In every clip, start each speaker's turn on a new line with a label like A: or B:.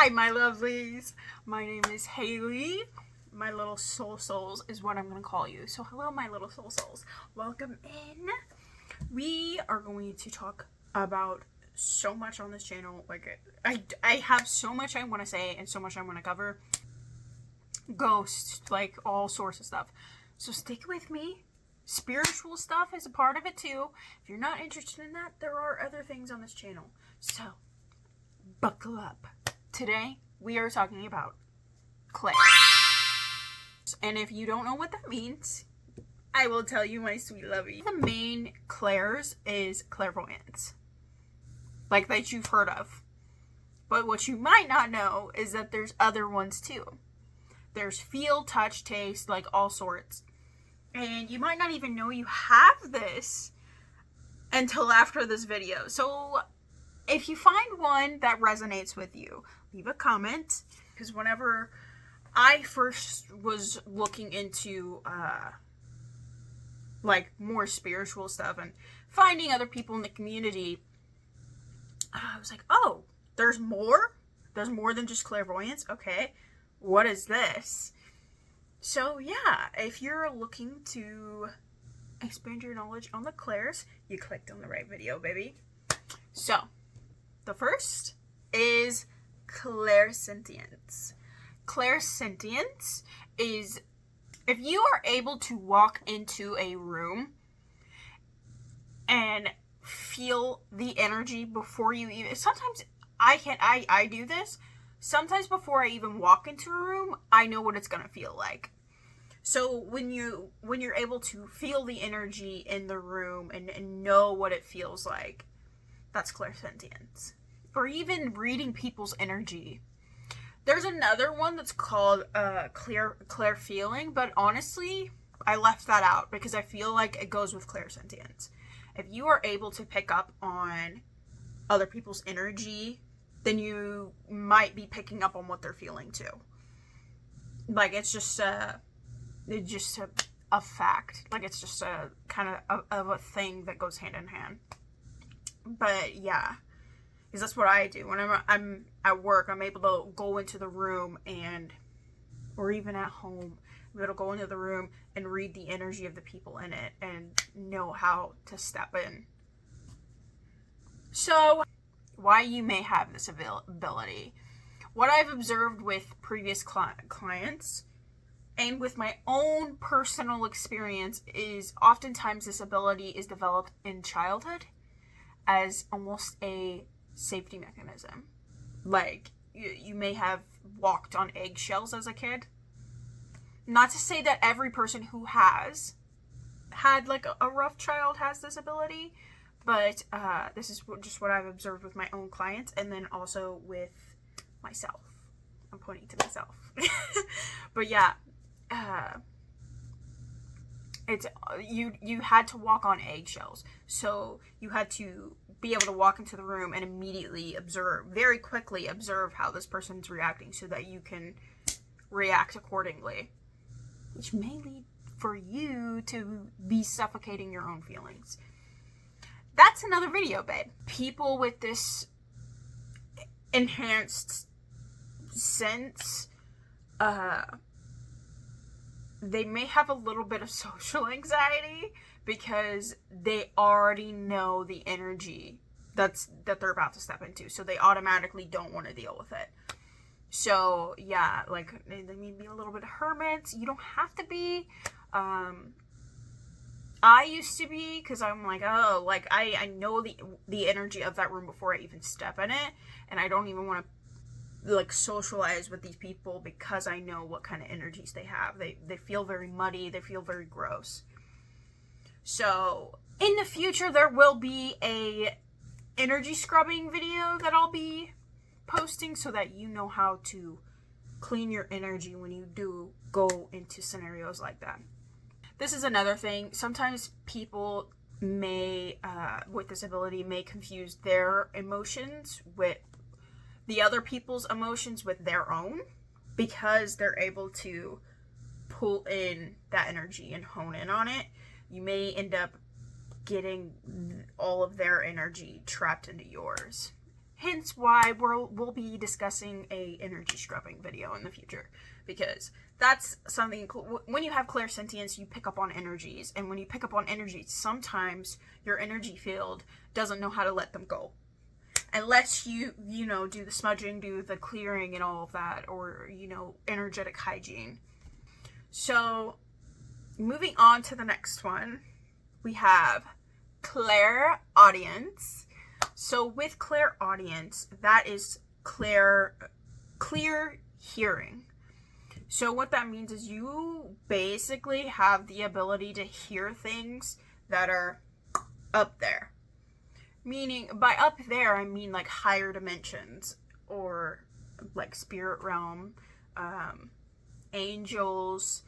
A: Hi, my lovelies. My name is Haley. My little soul souls is what I'm going to call you. So, hello, my little soul souls. Welcome in. We are going to talk about so much on this channel. Like, I have so much I want to say and so much I want to cover. Ghosts, like all sorts of stuff. So, stick with me. Spiritual stuff is a part of it too. If you're not interested in that, there are other things on this channel. So, buckle up. Today, we are talking about clairs. And if you don't know what that means, I will tell you, my sweet lovey. The main clairs is clairvoyance. Like that you've heard of. But what you might not know is that there's other ones too. There's feel, touch, taste, like all sorts. And you might not even know you have this until after this video. So if you find one that resonates with you, leave a comment. Because whenever I first was looking into like more spiritual stuff and finding other people in the community, I was like, oh, there's more? There's more than just clairvoyance? Okay, what is this? So yeah, if you're looking to expand your knowledge on the clairs, you clicked on the right video, baby. So, the first is clairsentience. Clairsentience is if you are able to walk into a room and feel the energy before you even, sometimes I do this. Sometimes before I even walk into a room, I know what it's gonna feel like. So when you're able to feel the energy in the room and know what it feels like, that's clairsentience. Or even reading people's energy. There's another one that's called clair feeling, but honestly, I left that out because I feel like it goes with clairsentience. If you are able to pick up on other people's energy, then you might be picking up on what they're feeling too. Like it's just a fact. Like it's just a kind of a thing that goes hand in hand. But yeah, because that's what I do. Whenever I'm at work, I'm able to go into the room or even at home, I'm able to go into the room and read the energy of the people in it and know how to step in. So, why you may have this ability. What I've observed with previous clients and with my own personal experience is oftentimes this ability is developed in childhood as almost a safety mechanism. Like, you may have walked on eggshells as a kid. Not to say that every person who has had like a rough child has this ability, but this is just what I've observed with my own clients and then also with myself. I'm pointing to myself. But yeah, it's you had to walk on eggshells, so you had to be able to walk into the room and immediately very quickly observe how this person's reacting so that you can react accordingly, which may lead for you to be suffocating your own feelings. That's another video, babe. People with this enhanced sense, they may have a little bit of social anxiety because they already know the energy that they're about to step into, so they automatically don't want to deal with it. So yeah, like they may be a little bit hermits. You don't have to be. I used to be, because I'm like, oh, like I know the energy of that room before I even step in it, and I don't even want to like socialize with these people because I know what kind of energies they have. They feel very muddy, they feel very gross. So in the future there will be a energy scrubbing video that I'll be posting so that you know how to clean your energy when you do go into scenarios like that. This is another thing. Sometimes people may with this ability may confuse their emotions with the other people's emotions with their own, because they're able to pull in that energy and hone in on it. You may end up getting all of their energy trapped into yours. hence why we'll be discussing a energy scrubbing video in the future, because that's something. When you have clairsentience, you pick up on energies, and when you pick up on energies, sometimes your energy field doesn't know how to let them go, unless you do the smudging, do the clearing and all of that, or energetic hygiene. So moving on to the next one, we have clairaudience. So with clairaudience, that is clear hearing. So what that means is you basically have the ability to hear things that are up there. Meaning, by up there, I mean like higher dimensions, or like spirit realm, angels.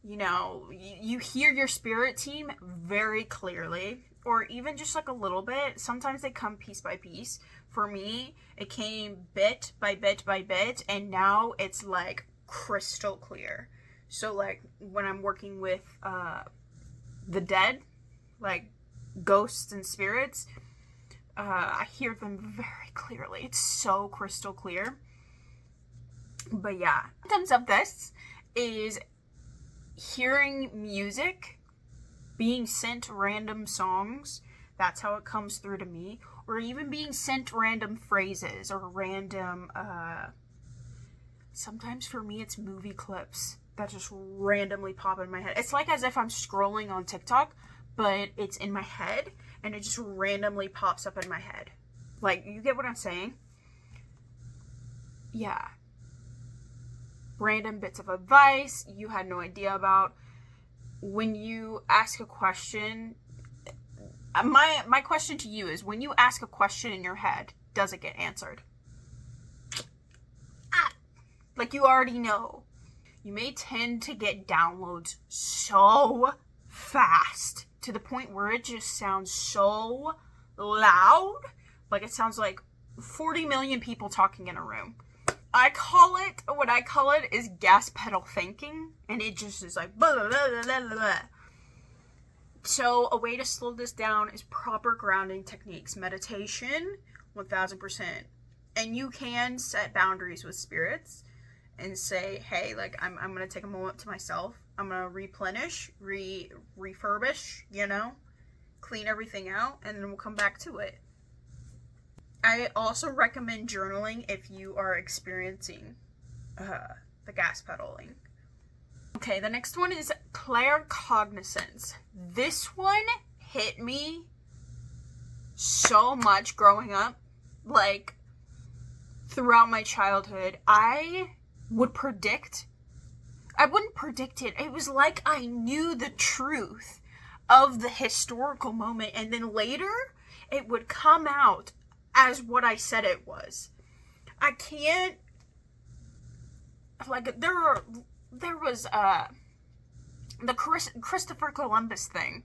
A: You hear your spirit team very clearly, or even just like a little bit. Sometimes they come piece by piece. For me, it came bit by bit by bit, and now it's like crystal clear. So like when I'm working with the dead, like ghosts and spirits, I hear them very clearly. It's so crystal clear. But yeah, symptoms of this is hearing music, being sent random songs. That's how it comes through to me. Or even being sent random phrases or random, sometimes for me it's movie clips that just randomly pop in my head. It's like as if I'm scrolling on TikTok, but it's in my head, and it just randomly pops up in my head. Like, you get what I'm saying? Yeah. Random bits of advice you had no idea about. When you ask a question, my question to you is, when you ask a question in your head, does it get answered? Like, you already know. You may tend to get downloads so fast to the point where it just sounds so loud. Like, it sounds like 40 million people talking in a room. What I call it is gas pedal thinking, and it just is like blah, blah, blah, blah, blah. So a way to slow this down is proper grounding techniques. Meditation, 1000%. And you can set boundaries with spirits and say, hey, like, I'm going to take a moment to myself. I'm going to replenish, refurbish, clean everything out, and then we'll come back to it. I also recommend journaling if you are experiencing the gas pedaling. Okay, the next one is claircognizance. This one hit me so much growing up. Like, throughout my childhood, I wouldn't predict it. It was like I knew the truth of the historical moment, and then later it would come out as what I said it was. I can't, like, there was the Christopher Columbus thing.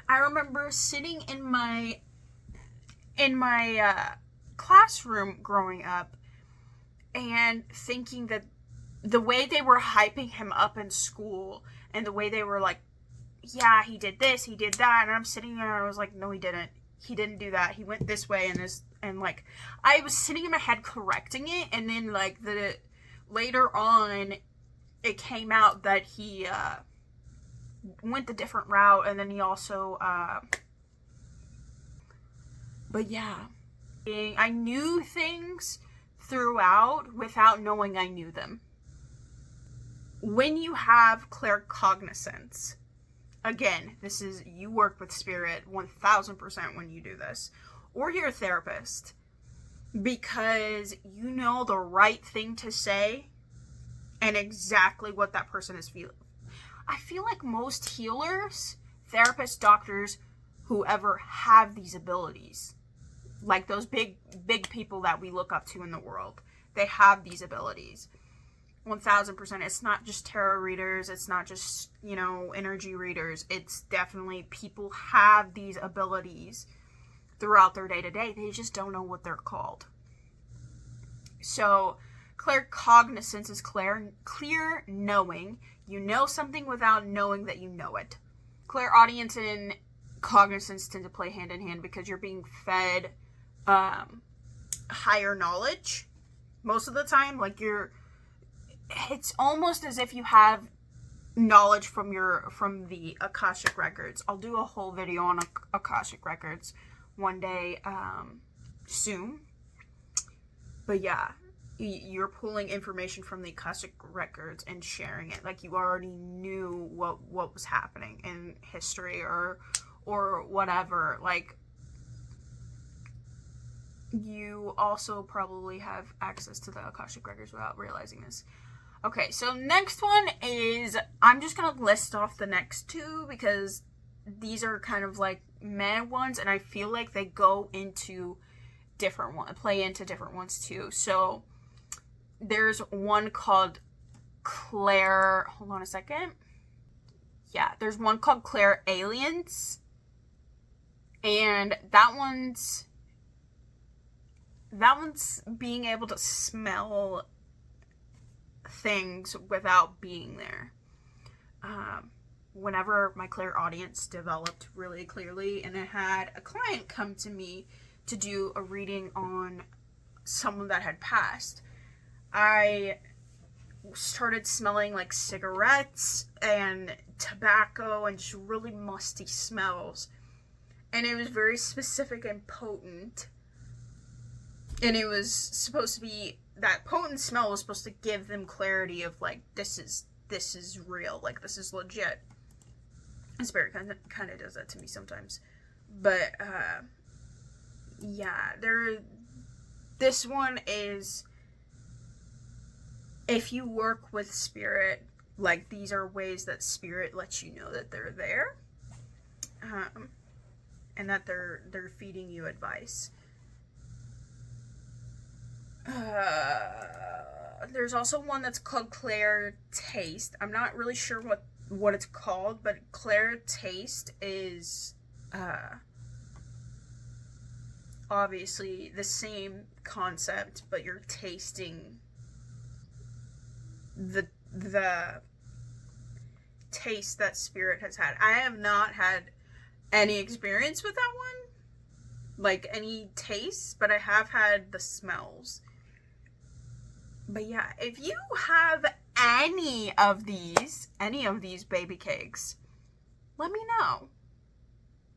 A: I remember sitting in my classroom growing up and thinking that the way they were hyping him up in school, and the way they were like, yeah, he did this, he did that, and I'm sitting there and I was like, no, he didn't do that, he went this way, and like, I was sitting in my head correcting it, and then like later on it came out that he went the different route, and then he also but yeah, I knew things throughout without knowing I knew them. When you have claircognizance, again, this is, you work with spirit 1000% when you do this, or you're a therapist, because you know the right thing to say and exactly what that person is feeling. I feel like most healers, therapists, doctors, whoever, have these abilities. Like those big people that we look up to in the world, they have these abilities. 1000%. It's not just tarot readers. It's not just, energy readers. It's definitely people have these abilities throughout their day-to-day. They just don't know what they're called. So claircognizance is clear knowing. You know something without knowing that you know it. Clairaudience and cognizance tend to play hand in hand because you're being fed higher knowledge most of the time. Like it's almost as if you have knowledge from the Akashic records. I'll do a whole video on Akashic records one day soon. But yeah, you're pulling information from the Akashic records and sharing it. Like you already knew what was happening in history or whatever. Like you also probably have access to the Akashic records without realizing this. Okay, so next one is, I'm just going to list off the next two because these are kind of like meh ones, and I feel like they go into play into different ones too. So there's one called Claire, hold on a second. Yeah, there's one called Claire Aliens, and that one's being able to smell things without being there. Whenever my clairaudience developed really clearly, and I had a client come to me to do a reading on someone that had passed, I started smelling like cigarettes and tobacco and just really musty smells, and it was very specific and potent, and it was supposed to be, that potent smell was supposed to give them clarity of like, this is real, like this is legit. And Spirit kind of does that to me sometimes. But yeah, this one is, if you work with Spirit, like these are ways that Spirit lets you know that they're there, and that they're feeding you advice. There's also one that's called Claire Taste. I'm not really sure what it's called, but Claire Taste is obviously the same concept, but you're tasting the taste that Spirit has had. I have not had any experience with that one, like any taste, but I have had the smells. But yeah, if you have any of these baby cakes, let me know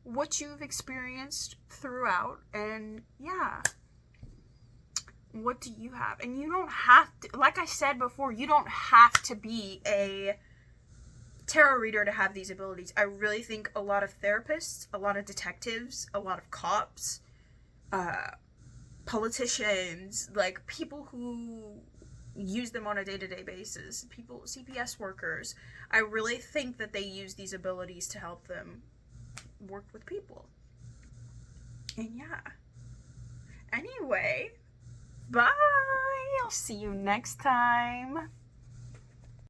A: what you've experienced throughout, and yeah, what do you have? And you don't have to, like I said before, you don't have to be a tarot reader to have these abilities. I really think a lot of therapists, a lot of detectives, a lot of cops, politicians, like people who use them on a day-to-day basis, people, CPS workers, I really think that they use these abilities to help them work with people. And yeah. Anyway, bye! I'll see you next time.